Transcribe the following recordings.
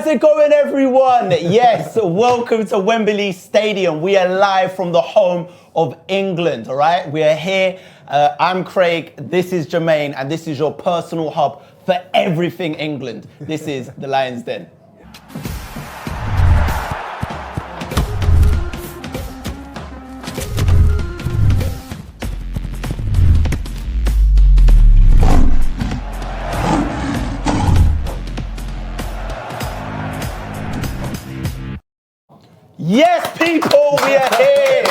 How's it going, everyone? Yes, welcome to Wembley Stadium. We are live from the home of England, all right? We are here. I'm Craig, this is Jermaine, and this is your personal hub for everything England. This is the Lions Den. Yes, people, we are here.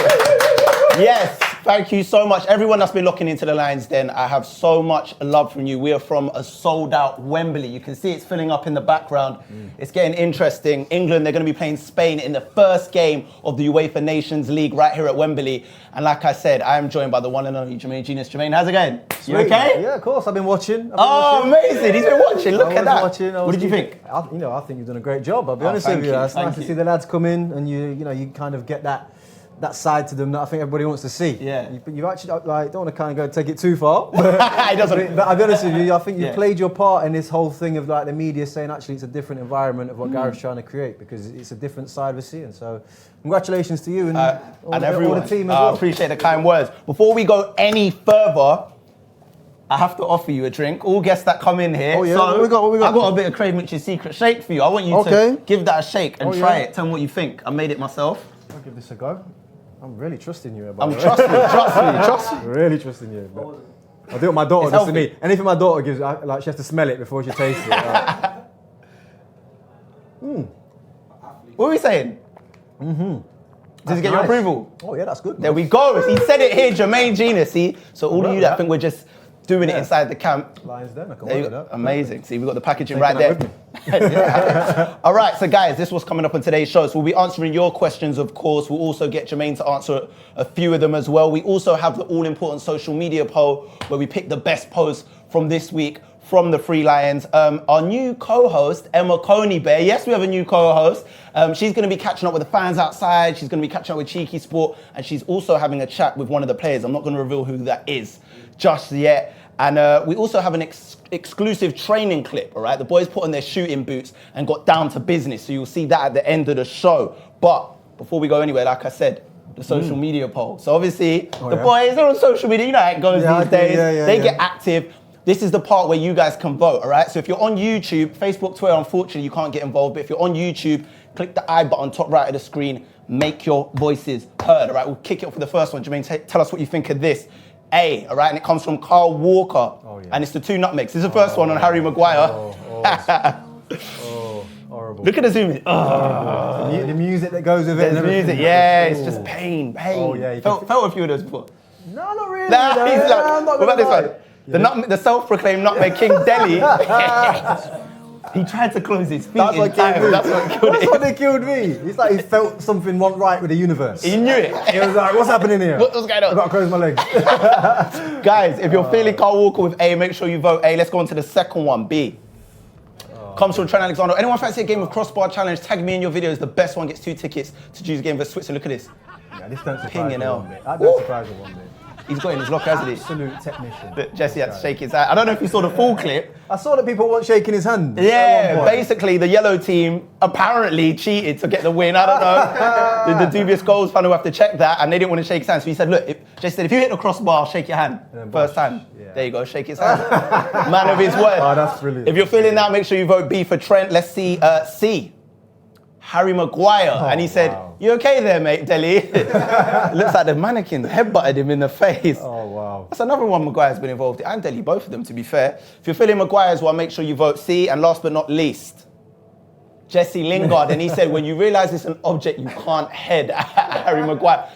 Yes, thank you so much. Everyone that's been looking into the Lions Den, I have so much love from you. We are from a sold out Wembley. You can see it's filling up in the background. It's getting interesting. England, they're going to be playing Spain in the first game of the UEFA Nations League right here at Wembley. And like I said, I am joined by the one and only Jermaine Jenas. Jermaine, how's it going? You okay? Yeah, of course. I've been watching. Amazing. He's been watching. Look at that. What did you think? I think you've done a great job. I'll be honest with you. It's nice to see the lads come in and you kind of get that side to them that I think everybody wants to see. Yeah. You actually don't want to kind of go take it too far. It doesn't. But I'll be honest with you. I think you played your part in this whole thing of like the media saying actually it's a different environment of what Gareth's trying to create because it's a different side we're seeing. So congratulations to you and everyone. All the team as well. I appreciate the kind words. Before we go any further, I have to offer you a drink. All guests that come in here. Oh yeah, so what we got? I got a bit of Craig Mitch's secret shake for you. I want you to give that a shake and try it. Tell me what you think. I made it myself. I'll give this a go. I'm really trusting you. I'm trust me. Really trusting you. I'll do what my daughter does to me. Anything my daughter gives, like she has to smell it before she tastes it. What are we saying? Does it get your approval? Oh yeah, that's good. There we go. He said it here, Jermaine Jenas. See, so all of you that think we're just doing it inside the camp. Lions Den, I can work with that. Amazing. See, we've got the packaging right there. All right, so guys, this was coming up on today's show. So we'll be answering your questions, of course. We'll also get Jermaine to answer a few of them as well. We also have the all-important social media poll where we pick the best posts from this week from the Three Lions. Our new co-host, Emma Coney Bear. Yes, we have a new co-host. She's going to be catching up with the fans outside. She's going to be catching up with Cheeky Sport. And she's also having a chat with one of the players. I'm not going to reveal who that is just yet. And we also have an exclusive training clip, all right? The boys put on their shooting boots and got down to business. So you'll see that at the end of the show. But before we go anywhere, like I said, the social media poll. So obviously, the boys are on social media. You know how it goes these days. They get active. This is the part where you guys can vote, all right? So if you're on YouTube, Facebook, Twitter, unfortunately, you can't get involved. But if you're on YouTube, click the I button top right of the screen. Make your voices heard, all right? We'll kick it off with the first one. Jermaine, tell us what you think of this. A, all right, and it comes from Carl Walker, and it's the two nutmegs. This is the first one on Harry Maguire. Horrible. Look at the zoom in. The music that goes with it. There's music, it's just pain. Oh, yeah, felt a few of those before. No, not really. Nah, he's like, what about this one? The self-proclaimed nutmeg king Delhi. He tried to close his feet in time. That's what they killed me. It's like he felt something wasn't right with the universe. He knew it. He was like, what's happening here? What's going on? I've got to close my legs. Guys, if you're feeling Carl Walker with A, make sure you vote A. Let's go on to the second one, B. Comes from Trent Alexander. Anyone fancy a game of crossbar challenge? Tag me in your videos. The best one gets 2 tickets to choose a game versus Switzerland. Look at this. Yeah, this don't surprise me one bit. That Ooh. don't surprise me one bit. He's got in his locker, hasn't he? Absolute technician. But Jesse had to shake his hand. I don't know if you saw the full clip. I saw that people weren't shaking his hand. Yeah, basically the yellow team apparently cheated to get the win. I don't know. the dubious goals fan will have to check that, and they didn't want to shake his hand. So he said, look, Jesse said, if you hit the crossbar, shake your hand. First time. Yeah. There you go, shake his hand. Man of his word. Oh, that's brilliant. If you're feeling that, make sure you vote B for Trent. Let's see C. Harry Maguire, and he said, you okay there, mate, Delhi? It looks like the mannequin headbutted him in the face. Oh, wow. That's another one Maguire's been involved in, and Delhi, both of them, to be fair. If you're feeling Maguire's one, make sure you vote C. And last but not least, Jesse Lingard, and he said, when you realise it's an object, you can't head at Harry Maguire.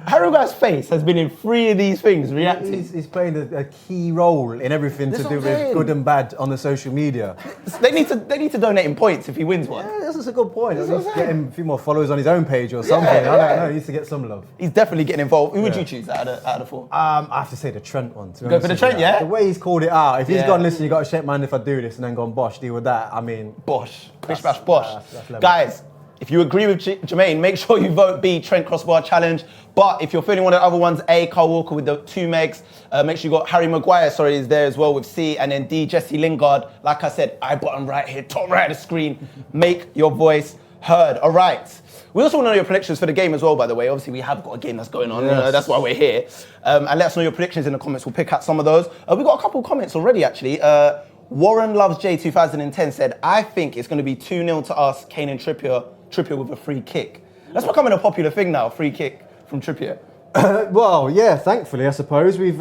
Harry Maguire's face has been in 3 of these things reacting. He's playing a key role in everything to do with good and bad on the social media. They need to donate him points if he wins one. Yeah, that's a good point. At least get him a few more followers on his own page or something. I don't know. He needs to get some love. He's definitely getting involved. Who would you choose out of the 4? I have to say the Trent one. Go for the Trent, yeah? The way he's called it out. If he's gone, listen, you got to shake my hand if I do this, and then gone, bosh, deal with that. I mean, bosh. Bish bash bosh. Guys, If you agree with Jermaine, make sure you vote B, Trent Crossbar Challenge. But if you're feeling one of the other ones, A, Carl Walker with the 2 megs. Make sure you got Harry Maguire, is there as well with C. And then D, Jesse Lingard. Like I said, I button right here, top right of the screen. Make your voice heard. All right. We also want to know your predictions for the game as well, by the way. Obviously, we have got a game that's going on. Yes. That's why we're here. And let us know your predictions in the comments. We'll pick out some of those. We've got a couple of comments already, actually. Warren Loves J 2010 said, I think it's going to be 2-0 to us, Kane and Trippier with a free kick. That's becoming a popular thing now, free kick from Trippier. Well, yeah, thankfully, I suppose. We've,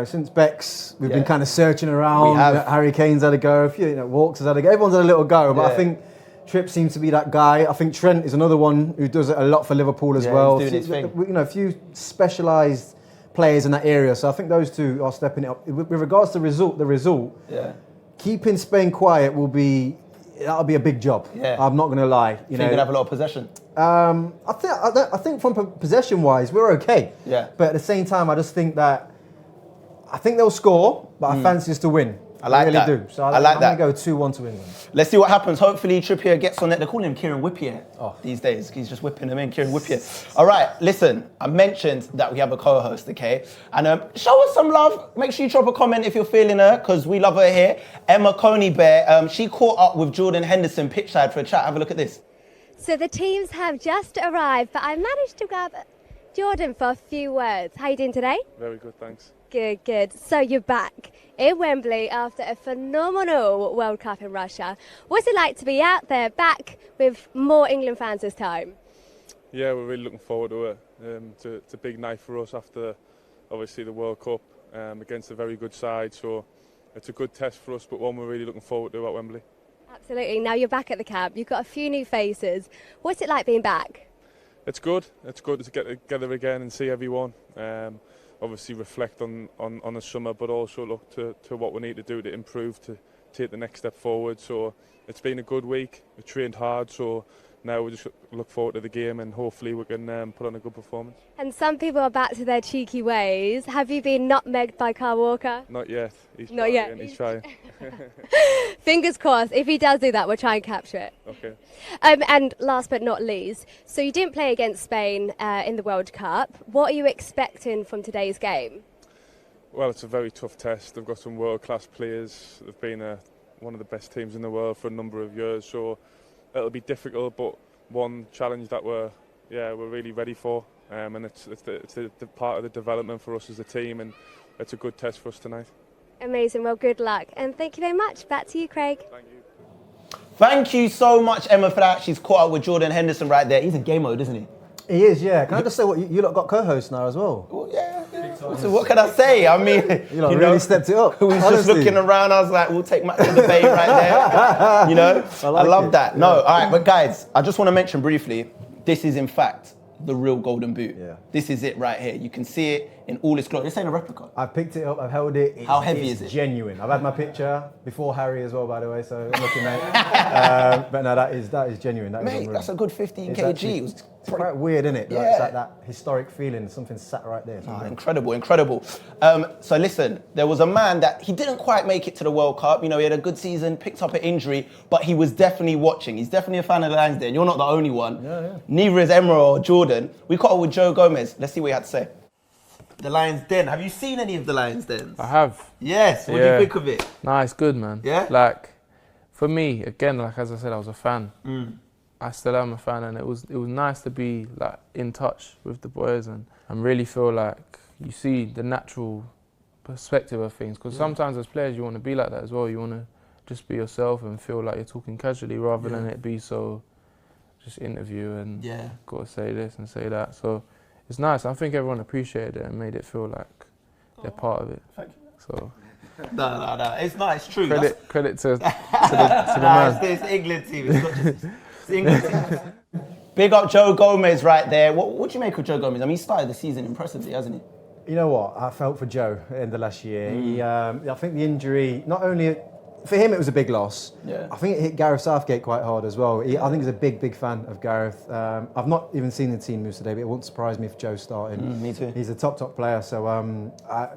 since Beck's, we've been kind of searching around. We have. Harry Kane's had a go, a few, Walks has had a go. Everyone's had a little go, but I think Tripp seems to be that guy. I think Trent is another one who does it a lot for Liverpool as well. He's doing his thing. A few specialised players in that area. So I think those two are stepping it up. With regards to the result, keeping Spain quiet that'll be a big job. Yeah. I'm not going to lie. You think you'll have a lot of possession? I think from possession-wise, we're okay. Yeah. But at the same time, I just think that I think they'll score, but I fancy us to win. I really do. So I'm going to go 2-1 to England. Let's see what happens. Hopefully Trippier gets on it. They're calling him Kieran Whippier these days. He's just whipping them in, Kieran Whippier. All right, listen, I mentioned that we have a co-host, okay? And show us some love. Make sure you drop a comment if you're feeling her, because we love her here. Emma Coney Bear, she caught up with Jordan Henderson pitchside for a chat. Have a look at this. So the teams have just arrived, but I managed to grab Jordan for a few words. How are you doing today? Very good, thanks. Good. So you're back in Wembley after a phenomenal World Cup in Russia. What's it like to be out there, back with more England fans this time? Yeah, we're really looking forward to it. It's a big night for us after, obviously, the World Cup against a very good side. So it's a good test for us, but one we're really looking forward to at Wembley. Absolutely. Now you're back at the camp. You've got a few new faces. What's it like being back? It's good. It's good to get together again and see everyone. Obviously reflect on the summer, but also look to what we need to do to improve to take the next step forward. So it's been a good week. We trained hard, so now we just look forward to the game and hopefully we can put on a good performance. And some people are back to their cheeky ways. Have you been nutmegged by Carl Walker? Not yet. He's trying. Fingers crossed. If he does do that, we'll try and capture it. Okay. And last but not least, so you didn't play against Spain in the World Cup. What are you expecting from today's game? Well, it's a very tough test. They've got some world-class players. They've been one of the best teams in the world for a number of years, so it'll be difficult, but one challenge that we're really ready for, and it's the part of the development for us as a team, and it's a good test for us tonight. Amazing. Well, good luck, and thank you very much. Back to you, Craig. Thank you. Thank you so much, Emma, for that. She's caught up with Jordan Henderson right there. He's in game mode, isn't he? He is, yeah. Can I just say what you lot got co-hosts now as well? Well, yeah. So what can I say? I mean, you lot really stepped it up. We was just looking around. I was like, we'll take Matt to the bay right there. I love that. No, all right, but guys, I just want to mention briefly, this is in fact the real golden boot. Yeah. This is it right here. You can see it in all its glory. This ain't a replica. I picked it up, I've held it. How heavy is it? Genuine. I've had my picture before Harry as well, by the way, so I'm looking at it. But no, that is genuine. Mate, that's a good 15 kg. It's quite weird, isn't it? Yeah. Like, it's like that historic feeling, something sat right there. Incredible. So listen, there was a man that he didn't quite make it to the World Cup. He had a good season, picked up an injury, but he was definitely watching. He's definitely a fan of the Lions Den. You're not the only one. Yeah. Neither is Emma or Jordan. We caught up with Joe Gomez. Let's see what he had to say. The Lions Den. Have you seen any of the Lions Dens? I have. Yes. What do you think of it? Nah, it's good, man. Yeah? Like, for me, again, like as I said, I was a fan. I still am a fan, and it was nice to be like in touch with the boys and really feel like you see the natural perspective of things. Because sometimes as players, you want to be like that as well. You want to just be yourself and feel like you're talking casually rather than it be so just interview and got to say this and say that. So it's nice. I think everyone appreciated it and made it feel like they're part of it. Thank you. So. No. It's nice. It's true. Credit to the man. It's the England team. It's not just it's the England team. Big up Joe Gomez right there. What do you make of Joe Gomez? I mean, he started the season impressively, hasn't he? You know what? I felt for Joe in the last year. I think the injury, not only for him, it was a big loss. Yeah. I think it hit Gareth Southgate quite hard as well. I think he's a big fan of Gareth. I've not even seen the team moves today, but it won't surprise me if Joe's starting. Me too. He's a top player, so I'm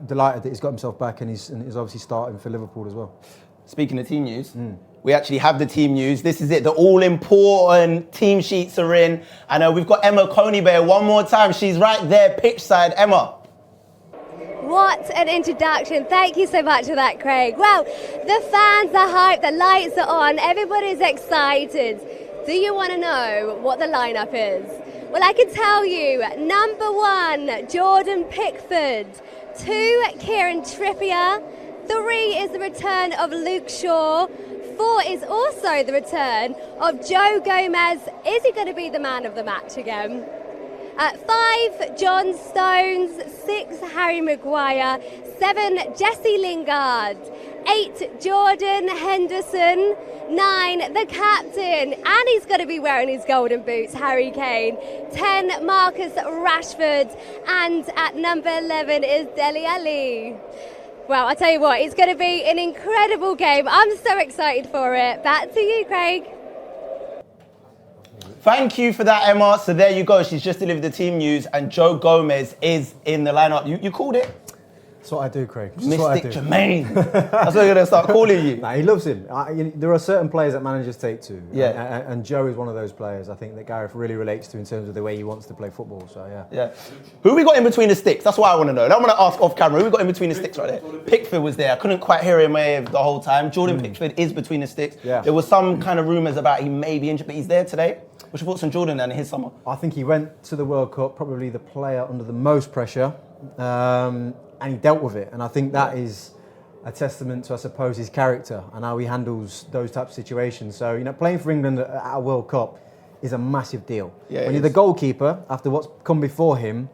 delighted that he's got himself back and he's obviously starting for Liverpool as well. Speaking of team news, We actually have the team news. This is it. The all-important team sheets are in. And we've got Emma Coneybear one more time. She's right there, pitch side. Emma. What an introduction. Thank you so much for that, Craig. Well, the fans are hyped, the lights are on, everybody's excited. Do you want to know what the lineup is? Well, I can tell you, number 1, Jordan Pickford. 2, Kieran Trippier. 3 is the return of Luke Shaw. 4 is also the return of Joe Gomez. Is he going to be the man of the match again? 5, John Stones. 6, Harry Maguire. 7, Jesse Lingard. 8, Jordan Henderson. 9, the captain, and he's going to be wearing his golden boots, Harry Kane. 10, Marcus Rashford, and at number 11 is Dele Alli. Well, I tell you what, it's going to be an incredible game. I'm so excited for it. Back to you, Craig. Thank you for that, Emma. So there you go. She's just delivered the team news, and Joe Gomez is in the lineup. You called it? That's what I do, Craig. Mystic Jermaine. That's what I'm going to start calling you. Nah, he loves him. There are certain players that managers take to. Yeah. And Joe is one of those players I think that Gareth really relates to in terms of the way he wants to play football. So, yeah. Who we got in between the sticks? That's what I want to know. And I'm going to ask off camera. Who we got in between the sticks right there? Pickford was there. I couldn't quite hear him the whole time. Jordan Pickford is between the sticks. Yeah. There was some kind of rumours about he may be injured, but he's there today. What's your thoughts on Jordan and his summer? I think he went to the World Cup probably the player under the most pressure. And he dealt with it, and I think that is a testament to, I suppose, his character and how he handles those types of situations. So, playing for England at a World Cup is a massive deal. Yeah, when you're the goalkeeper, after what's come before him,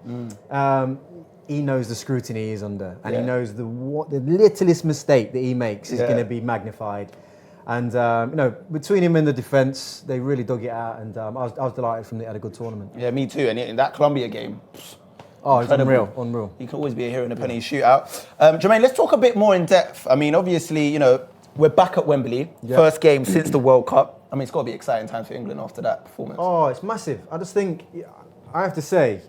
he knows the scrutiny he's under, and he knows the littlest mistake that he makes is going to be magnified. And between him and the defence, they really dug it out, and I was delighted from they had a good tournament. Yeah, me too. And in that Colombia game. Oh, it's unreal. You can always be a hero in a penny shootout. Jermaine, let's talk a bit more in depth. I mean, obviously, we're back at Wembley. Yep. First game since the World Cup. I mean, it's got to be exciting times for England after that performance. Oh, it's massive. I just think, I have to say,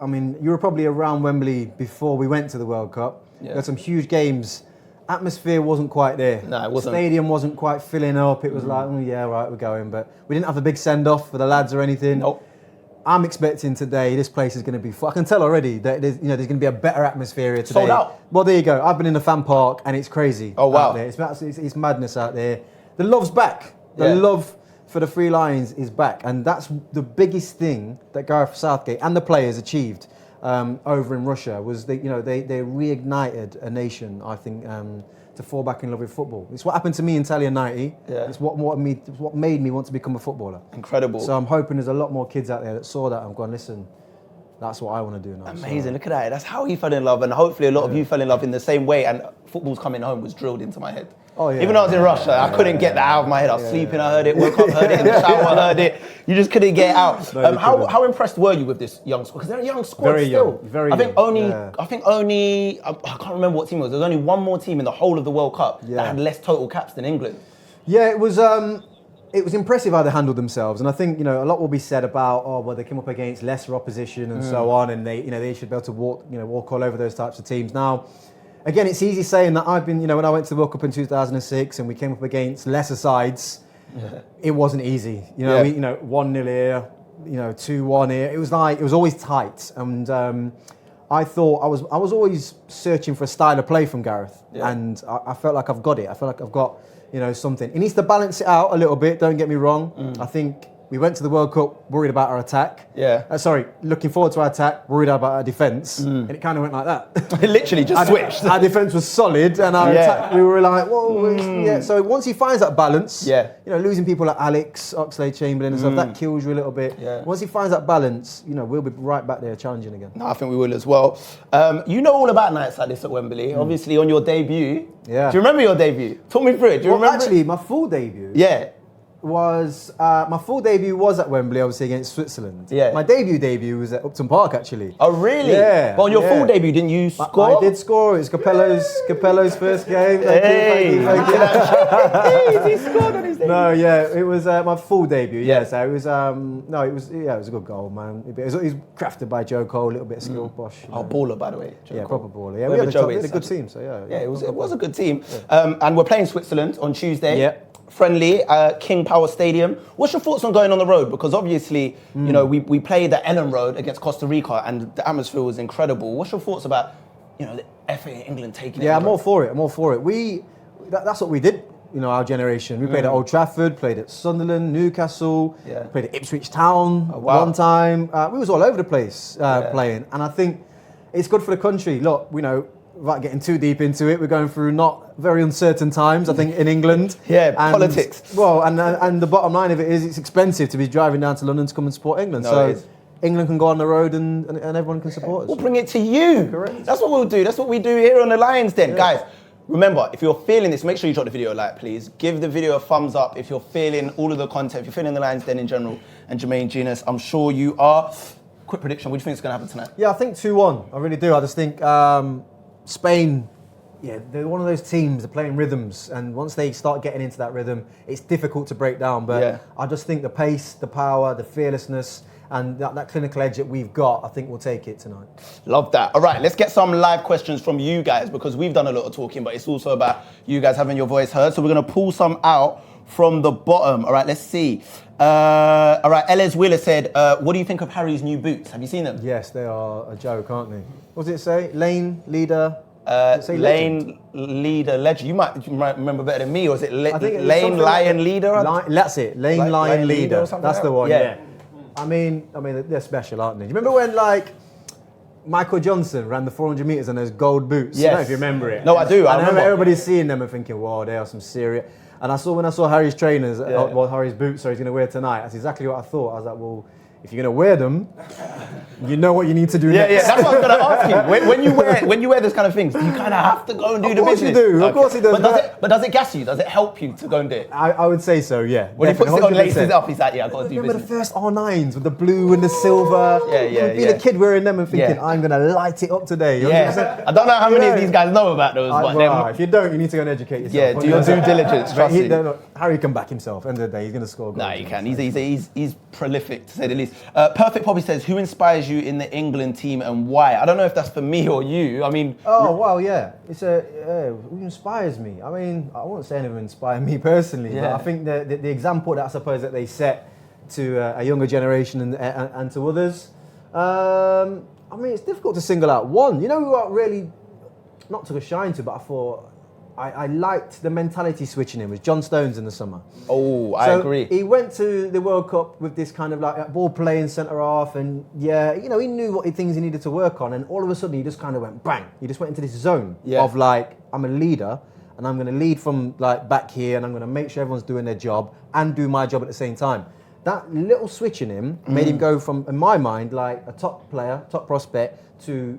I mean, you were probably around Wembley before we went to the World Cup. Yeah. We had some huge games. Atmosphere wasn't quite there. No, it wasn't. The stadium wasn't quite filling up. It was like, right, we're going. But we didn't have a big send-off for the lads or anything. Nope. I'm expecting today this place is going to be. I can tell already that there's going to be a better atmosphere here today. Sold out. Well, there you go. I've been in the fan park and it's crazy. Oh wow! Out there. It's madness out there. The love's back. The love for the Three Lions is back, and that's the biggest thing that Gareth Southgate and the players achieved over in Russia was they reignited a nation. I think. To fall back in love with football. It's what happened to me in Italia 90. Yeah. It's what made me want to become a footballer. Incredible. So I'm hoping there's a lot more kids out there that saw that and gone, listen, that's what I want to do now. Amazing, so, look at that. That's how he fell in love, and hopefully a lot of you fell in love in the same way, and football's coming home was drilled into my head. Oh, yeah. Even though I was in Russia, I couldn't get that out of my head. I was sleeping, I heard it, woke up, heard it, in the shower, heard it. You just couldn't get it out. No, how impressed were you with this young squad? Because they're a young squad still. Very young. I think only, I can't remember what team it was. There's only one more team in the whole of the World Cup that had less total caps than England. Yeah, it was impressive how they handled themselves, and I think a lot will be said about they came up against lesser opposition and so on, and they should be able to walk all over those types of teams. Now, again, it's easy saying that. I've been when I went to the World Cup in 2006 and we came up against lesser sides, it wasn't easy. 1-0 here, 2-1 here. It was always tight, and I thought I was always searching for a style of play from Gareth, and I felt like I've got it. I felt like I've got something. He needs to balance it out a little bit. Don't get me wrong. I think we went to the World Cup worried about our attack. Looking forward to our attack, worried about our defence, and it kind of went like that. It literally just switched. Our defence was solid, and our attack, we were like, whoa, So once he finds that balance, losing people like Alex, Oxlade-Chamberlain and stuff, that kills you a little bit. Yeah. Once he finds that balance, we'll be right back there challenging again. No, I think we will as well. You know all about nights like this at Wembley. Obviously, on your debut. Yeah. Do you remember your debut? Talk me through it. Do you remember? Actually, my full debut. Yeah. My full debut was at Wembley, obviously against Switzerland. Yeah. My debut was at Upton Park, actually. Oh, really? Yeah. But on your full debut, didn't you score? I did score. It was Capello's first game. Thank you. He scored on his debut. No, it was my full debut. Yeah. So it was it was a good goal, man. It was crafted by Joe Cole, a little bit of skill, Bosch. Baller, by the way. Proper baller. Yeah, we had a good team. So it was a good team. And we're playing Switzerland on Tuesday. Yeah. friendly, King Power Stadium. What's your thoughts on going on the road? Because obviously, you know, we played the Ellen Road against Costa Rica and the atmosphere was incredible. What's your thoughts about, you know, the FA England taking it? Yeah, I'm all for it. I'm all for it. That's what we did. You know, our generation. We played at Old Trafford, played at Sunderland, Newcastle, played at Ipswich Town one time. We was all over the place playing. And I think it's good for the country. Look, you know, without getting too deep into it, we're going through not very uncertain times, I think, in England. Politics. Well, and the bottom line of it is it's expensive to be driving down to London to come and support England. So England can go on the road and everyone can support us. We'll bring it to you. Correct. That's what we'll do. That's what we do here on the Lions Den. Guys, remember, if you're feeling this, make sure you drop the video a like, please. Give the video a thumbs up if you're feeling all of the content, if you're feeling the Lions Den in general, and Jermaine Jenas, I'm sure you are. Quick prediction, what do you think is going to happen tonight? Yeah, I think 2-1. I really do. I just think Spain, they're one of those teams that play in rhythms, and once they start getting into that rhythm, it's difficult to break down. But I just think the pace, the power, the fearlessness, and that clinical edge that we've got, I think we'll take it tonight. Love that. All right, let's get some live questions from you guys, because we've done a lot of talking, but it's also about you guys having your voice heard. So we're going to pull some out from the bottom. All right, let's see. All right, Ellis Wheeler said, what do you think of Harry's new boots? Have you seen them? Yes, they are a joke, aren't they? What does it say? Lane, leader... Lane, leader, legend. You might remember better than me, or is it Lane, Lion, leader? That's it. Lane, Lion, leader. That's the one. Yeah. I mean, they're special, aren't they? Do you remember when Michael Johnson ran the 400 meters in those gold boots? Yes. I don't know if you remember it. No, I do. I remember everybody's seeing them and thinking, "Wow, they are some serious." And when I saw Harry's trainers, Harry's boots, he's going to wear tonight. That's exactly what I thought. I was like, well, if you're going to wear them, you know what you need to do next. Yeah, that's what I was going to ask you. When you wear those kind of things, do you kind of have to go and do the business? Of course you do. Of course he does. But does it gas you? Does it help you to go and do it? I would say so, yeah. When he puts it on, laces it up, he's like, I've got to do Remember business. the first R9s with the blue and the silver? Being a kid wearing them and thinking, I'm going to light it up today. Yeah. I don't know how many of these guys know about those. But if you don't, you need to go and educate yourself. Yeah, do your due diligence, trust me. Harry can back himself. End of the day, he's going to score goals. No, he can. He's prolific, to say the least. Perfect Poppy says, who inspires you in the England team and why? I don't know if that's for me or you. I mean... Oh, well, yeah. It's who inspires me? I mean, I won't say anyone inspire me personally, but I think the example that I suppose that they set to a younger generation and to others, I mean, it's difficult to single out one. You know who I really, not took a shine to, but I thought... I liked the mentality switching in was John Stones in the summer. Oh, I agree. He went to the World Cup with this kind of ball playing centre half, and he knew what things he needed to work on, and all of a sudden he just kind of went bang. He just went into this zone of I'm a leader, and I'm going to lead from back here, and I'm going to make sure everyone's doing their job and do my job at the same time. That little switch in him made him go from, in my mind, a top player, top prospect to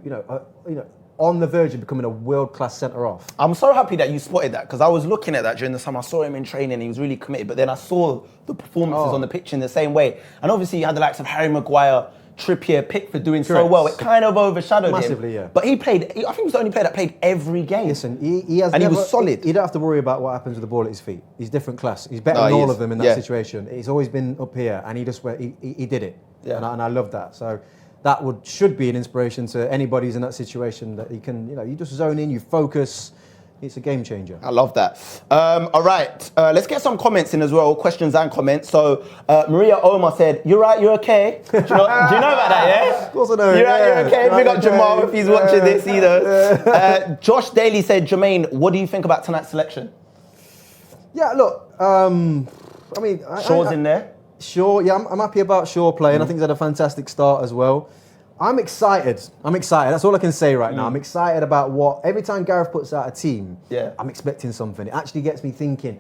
on the verge of becoming a world-class centre-half. I'm so happy that you spotted that, because I was looking at that during the summer. I saw him in training, he was really committed, but then I saw the performances on the pitch in the same way. And obviously you had the likes of Harry Maguire, Trippier, Pickford doing so well. It kind of overshadowed massively, him. But he played, I think he was the only player that played every game. Listen, he was solid. You don't have to worry about what happens with the ball at his feet. He's different class. He's better than all of them in that situation. He's always been up here, and he just went, he did it. Yeah. And I love that. So that should be an inspiration to anybody who's in that situation, that you can, you just zone in, you focus. It's a game changer. I love that. All right, let's get some comments in as well, questions and comments. So Maria Omar said, "You're right, you're okay." Do you know about that, yeah? Of course I know. You're right, you're okay. Big up Jamal if he's watching this, Josh Daly said, "Jermaine, what do you think about tonight's selection?" Yeah, look, I mean... Shaw's in there? Shaw, yeah, I'm happy about Shaw playing. I think he's had a fantastic start as well. I'm excited. That's all I can say right now. I'm excited about every time Gareth puts out a team, I'm expecting something. It actually gets me thinking.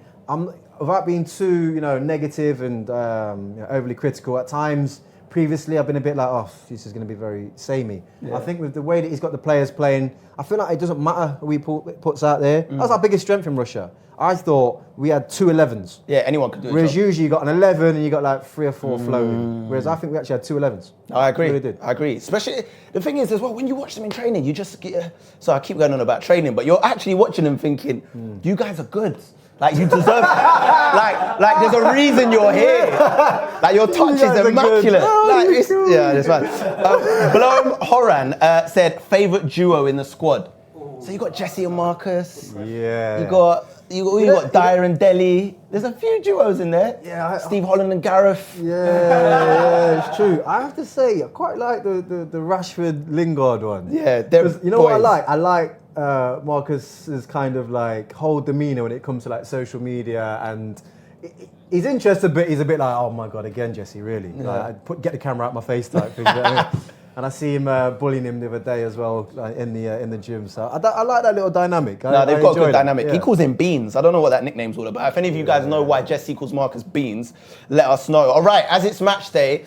Without being too, negative and overly critical at times. Previously, I've been a bit like, this is going to be very samey. Yeah. I think with the way that he's got the players playing, I feel like it doesn't matter who he puts out there. That's our biggest strength in Russia. I thought we had 2 11s. Yeah, anyone could do it. Whereas usually you got an 11 and you got 3 or 4 floating. Whereas I think we actually had 2 11s. I agree. We really did. I agree. Especially, the thing is as well, when you watch them in training, you just get... So I keep going on about training, but you're actually watching them thinking, you guys are good. You deserve there's a reason you're here. Your touch is immaculate. It's fine. Blom Horan said, favourite duo in the squad. So you got Jesse and Marcus. Yeah. You got You got Dyer and Delhi. There's a few duos in there. Yeah, Steve Holland and Gareth. Yeah, it's true. I have to say, I quite like the Rashford Lingard one. Yeah, you know what I like? I like Marcus's kind of like whole demeanour when it comes to like social media, and he's interested, but he's a bit like, oh my god, again, Jesse, really? Yeah. Like, get the camera out my face type thing. You know what I mean? And I see him bullying him the other day as well in the gym. So I like that little dynamic. No, they've got a good dynamic. Yeah. He calls him Beans. I don't know what that nickname's all about. If any of you guys know why Jesse calls Marcus Beans, let us know. All right, as it's match day,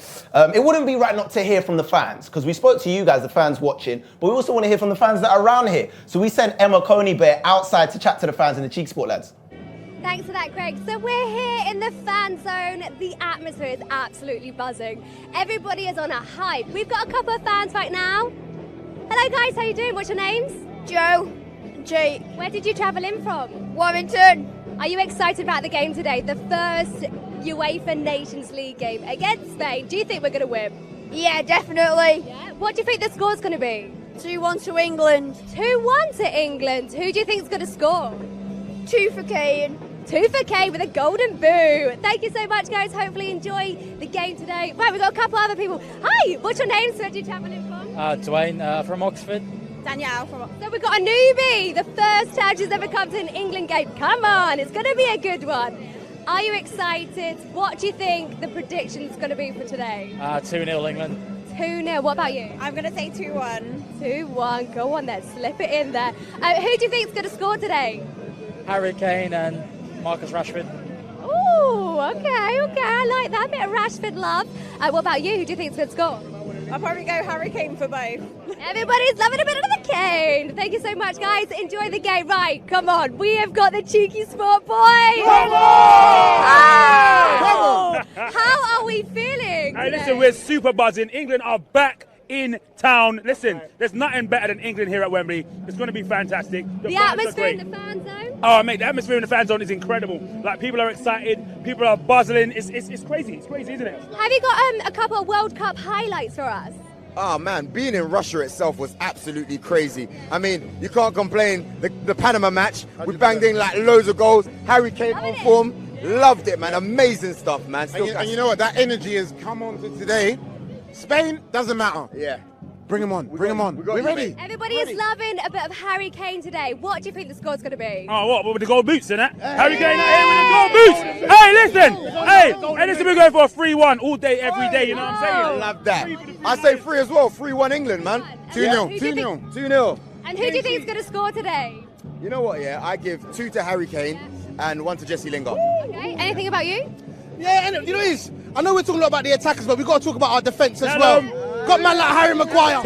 it wouldn't be right not to hear from the fans, because we spoke to you guys, the fans watching, but we also want to hear from the fans that are around here. So we sent Emma Coney Bear outside to chat to the fans in the Cheek Sport lads. Thanks for that, Craig. So we're here in the fan zone. The atmosphere is absolutely buzzing. Everybody is on a hype. We've got a couple of fans right now. Hello guys, how you doing? What's your names? Joe, Jay, Where did you travel in from? Warrington. Are you excited about the game today? The first UEFA Nations League game against Spain. Do you think we're going to win? Yeah, definitely. Yeah. What do you think the score's going to be? 2-1 to England. 2-1 to England. Who do you think's going to score? 2 for Kane. 2 for Kane with a golden boot. Thank you so much, guys. Hopefully enjoy the game today. Right, we've got a couple other people. Hi, what's your name? Where did you travel in from? Dwayne from Oxford. Danielle from So we've got a newbie. The first time she's ever come to an England game. Come on, it's going to be a good one. Are you excited? What do you think the prediction's going to be for today? 2-0 England. 2-0. What about you? I'm going to say 2-1. 2-1. Go on then, slip it in there. Who do you think's going to score today? Harry Kane and Marcus Rashford. Ooh, okay. I like that. Bit of Rashford love. What about you? Who do you think's going to score? I'll probably go Harry Kane for both. Everybody's loving a bit of the Kane. Thank you so much, guys. Enjoy the game. Right, come on. We have got the cheeky sport boy. Come on! How are we feeling? Hey, today? listen, we're super buzzing. England are back in town. Listen, there's nothing better than England here at Wembley. It's going to be fantastic. The atmosphere in the fan zone? Oh, mate, the atmosphere in the fan zone is incredible. Like, people are excited, people are buzzing. It's crazy. It's crazy, isn't it? Have you got a couple of World Cup highlights for us? Oh man, being in Russia itself was absolutely crazy. I mean, you can't complain. The Panama match, we banged in like loads of goals. Harry Kane on form, loved it, man. Amazing stuff, man. And you know what? That energy has come on to today. Spain doesn't matter. Yeah. Bring him on. Bring him on. We're ready. Everybody is loving a bit of Harry Kane today. What do you think the score's going to be? Oh, what? With the gold boots and that? Harry Kane out here with the gold boots. Hey, listen, we're going for a 3-1 all day, every day. You know what I'm saying? Love that. I say 3 as well. 3-1 England, man. 2-0. 2-0. And who do you think is going to score today? You know what? Yeah, I give 2 to Harry Kane and 1 to Jesse Lingard. Okay. Anything about you? Yeah, and you know what it is? I know we're talking a lot about the attackers, but we've got to talk about our defence as well. Got man like Harry Maguire.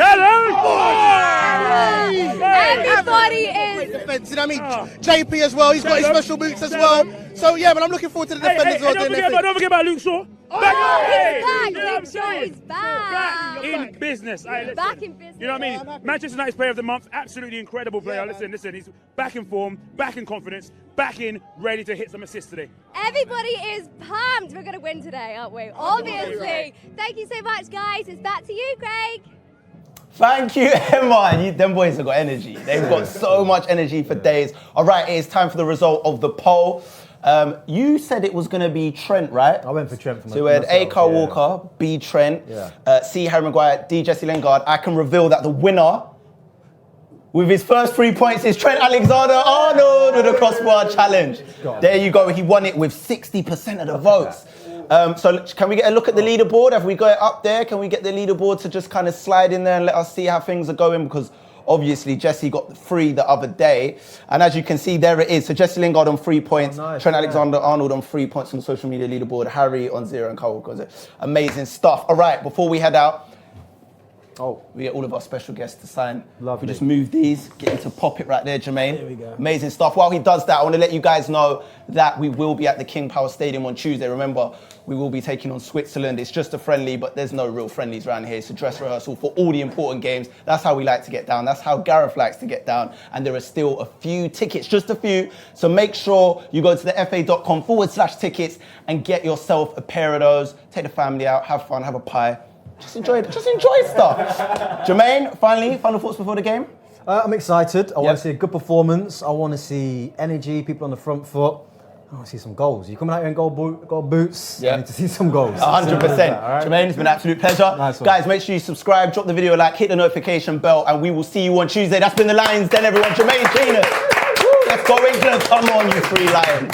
Everybody is. Defence, you know what I mean? JP as well, he's got his special boots as well. So yeah, but I'm looking forward to the defenders as well. Don't forget about Luke Shaw. He's back. Luke Shaw is back. Back in business. Back in business. You know what I mean? Manchester United's player of the month, absolutely incredible player. Listen, he's back in form, back in confidence, back in, ready to hit some assists today. Everybody is pumped. We're going to win today, aren't we? Obviously. Thank you so much, guys. It's back to you, Craig. Thank you, Emma. Them boys have got energy. They've got so much energy for days. All right, it is time for the result of the poll. You said it was going to be Trent, right? I went for Trent for So we had A. Carl Walker, B. Trent, C. Harry Maguire, D. Jesse Lingard. I can reveal that the winner with his first 3 points is Trent Alexander-Arnold with the crossbar challenge. There you go. He won it with 60% of the votes. So can we get a look at the leaderboard? Have we got it up there? Can we get the leaderboard to just kind of slide in there and let us see how things are going? Because obviously Jesse got the 3 the other day. And as you can see, there it is. So Jesse Lingard on 3 points. Trent Alexander-Arnold on 3 points on the social media leaderboard. Harry on 0 and Carl Walker on 0. Amazing stuff. All right, before we head out, we get all of our special guests to sign. Lovely. We just move these, get him to pop it right there, Jermaine. There we go. Amazing stuff. While he does that, I want to let you guys know that we will be at the King Power Stadium on Tuesday. Remember, we will be taking on Switzerland. It's just a friendly, but there's no real friendlies around here. It's a dress rehearsal for all the important games. That's how we like to get down. That's how Gareth likes to get down. And there are still a few tickets, just a few. So make sure you go to the fa.com/tickets and get yourself a pair of those. Take the family out, have fun, have a pie. Just enjoy stuff. Jermaine, final thoughts before the game? I'm excited. I want to see a good performance. I want to see energy, people on the front foot. I want to see some goals. You coming out here in gold boots? Yeah. I need to see some goals. 100%. Jermaine, it's been an absolute pleasure. Nice one. Guys, make sure you subscribe, drop the video a like, hit the notification bell, and we will see you on Tuesday. That's been the Lions Den, everyone. Jermaine Jenas. Let's go, England. Come on, you 3 Lions.